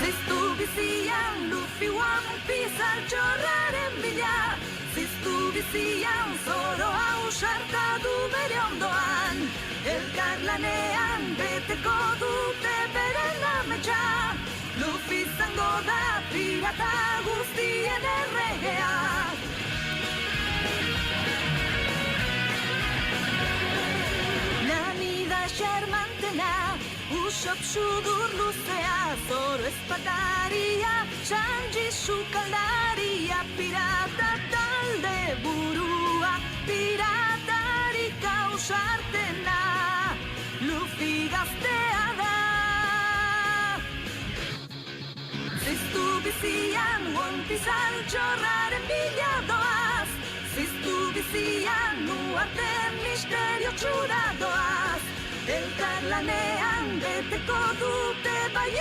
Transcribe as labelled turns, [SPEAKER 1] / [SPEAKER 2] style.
[SPEAKER 1] Ziztu bizian Luffy One Piece altxorraren bila. Ziztu bizian zoro hau sartatu bere ondoan. Elkarlanean beteko dute beren ametsa. Luffy zango da pirata guztien erregea. Nami da xermantena, Usopp sudur luzea, Zoro espadaria, Sanji sukaldaria, pirata talde burua, piratarik ausartena, Luffy gaztea da. Ziztu bizian One Piece altxorraren bila doaz. Ziztu bizian Uarte misterio txura doaz. Elkarlanean beteko dute bai